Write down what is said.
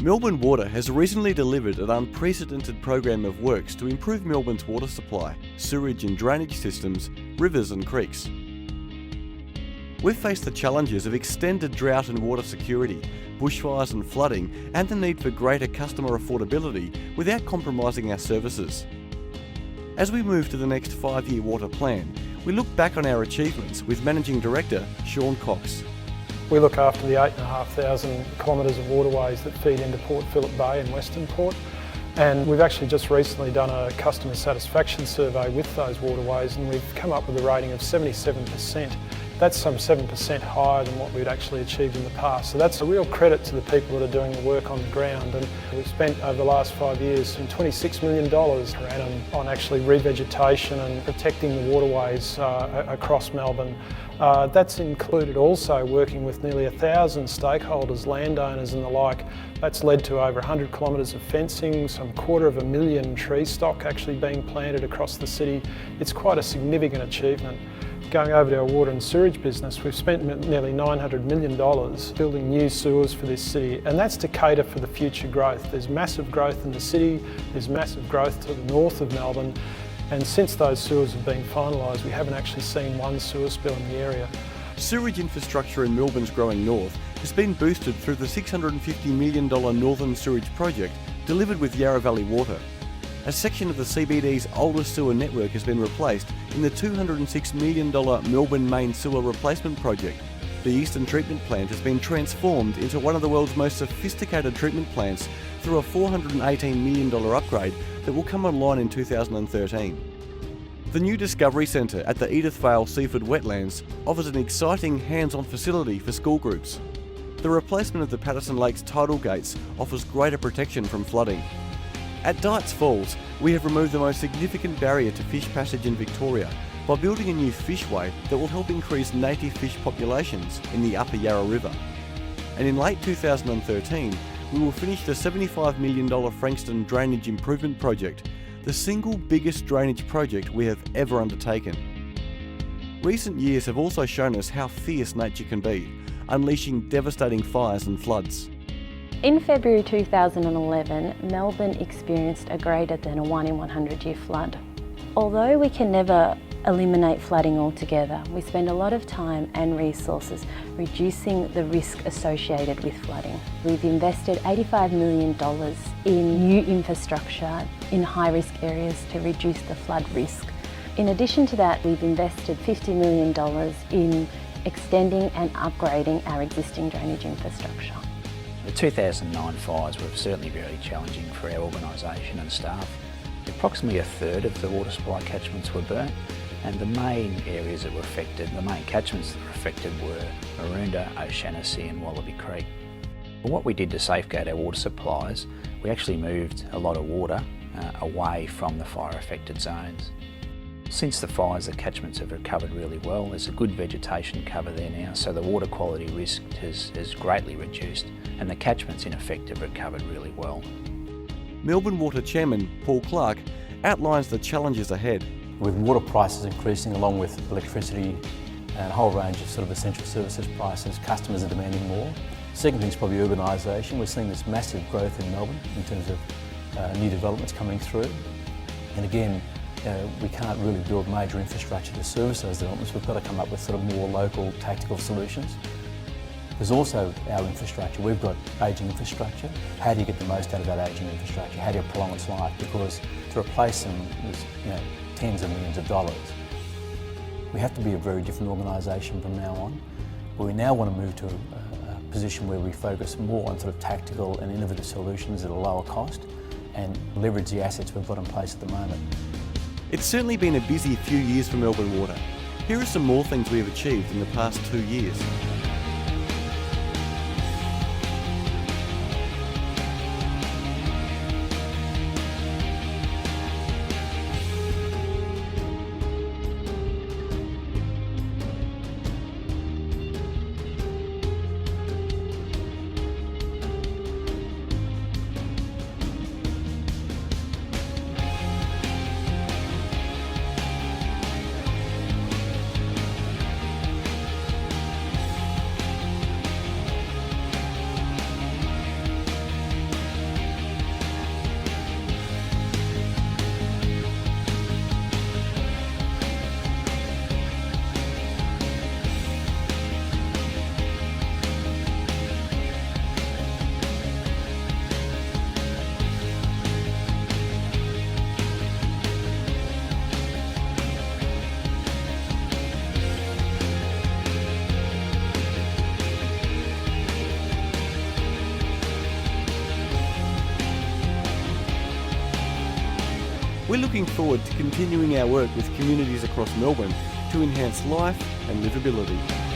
Melbourne Water has recently delivered an unprecedented program of works to improve Melbourne's water supply, sewerage and drainage systems, rivers and creeks. We've faced the challenges of extended drought and water security, bushfires and flooding, and the need for greater customer affordability without compromising our services. As we move to the next 5-year water plan, we look back on our achievements with Managing Director Sean Cox. We look after the 8,500 kilometres of waterways that feed into Port Phillip Bay and Western Port, and we've actually just recently done a customer satisfaction survey with those waterways, and we've come up with a rating of 77%. That's some 7% higher than what we'd actually achieved in the past. So that's a real credit to the people that are doing the work on the ground, and we've spent over the last 5 years some $26 million per annum on actually revegetation and protecting the waterways across Melbourne. That's included also working with nearly 1,000 stakeholders, landowners and the like. That's led to over 100 kilometres of fencing, some 250,000 tree stock actually being planted across the city. It's quite a significant achievement. Going over to our water and sewerage business, we've spent nearly $900 million building new sewers for this city, and that's to cater for the future growth. There's massive growth in the city, there's massive growth to the north of Melbourne, and since those sewers have been finalised, we haven't actually seen one sewer spill in the area. Sewerage infrastructure in Melbourne's growing north has been boosted through the $650 million Northern Sewerage Project delivered with Yarra Valley Water. A section of the CBD's oldest sewer network has been replaced in the $206 million Melbourne Main Sewer Replacement Project. The Eastern Treatment Plant has been transformed into one of the world's most sophisticated treatment plants through a $418 million upgrade that will come online in 2013. The new Discovery Centre at the Edith Vale Seaford Wetlands offers an exciting hands-on facility for school groups. The replacement of the Patterson Lakes tidal gates offers greater protection from flooding. At Dights Falls, we have removed the most significant barrier to fish passage in Victoria by building a new fishway that will help increase native fish populations in the Upper Yarra River. And in late 2013, we will finish the $75 million Frankston Drainage Improvement Project, the single biggest drainage project we have ever undertaken. Recent years have also shown us how fierce nature can be, unleashing devastating fires and floods. In February 2011, Melbourne experienced a greater than a 1 in 100 year flood. Although we can never eliminate flooding altogether, we spend a lot of time and resources reducing the risk associated with flooding. We've invested $85 million in new infrastructure in high-risk areas to reduce the flood risk. In addition to that, we've invested $50 million in extending and upgrading our existing drainage infrastructure. The 2009 fires were certainly very challenging for our organisation and staff. Approximately a third of the water supply catchments were burnt, and the main areas that were affected, the main catchments that were affected were Maroondah, O'Shanassy and Wallaby Creek. But what we did to safeguard our water supplies, we actually moved a lot of water away from the fire-affected zones. Since the fires, the catchments have recovered really well. There's a good vegetation cover there now, so the water quality risk has greatly reduced, and the catchments in effect have recovered really well. Melbourne Water Chairman Paul Clark outlines the challenges ahead. With water prices increasing along with electricity and a whole range of sort of essential services prices, customers are demanding more. Second thing is probably urbanisation. We're seeing this massive growth in Melbourne in terms of new developments coming through. And again, we can't really build major infrastructure to service those developments. We've got to come up with sort of more local tactical solutions. There's also our infrastructure. We've got ageing infrastructure. How do you get the most out of that ageing infrastructure? How do you prolong its life? Because to replace them is tens of millions of dollars. We have to be a very different organisation from now on. But we now want to move to a position where we focus more on sort of tactical and innovative solutions at a lower cost and leverage the assets we've got in place at the moment. It's certainly been a busy few years for Melbourne Water. Here are some more things we have achieved in the past 2 years. We're looking forward to continuing our work with communities across Melbourne to enhance life and livability.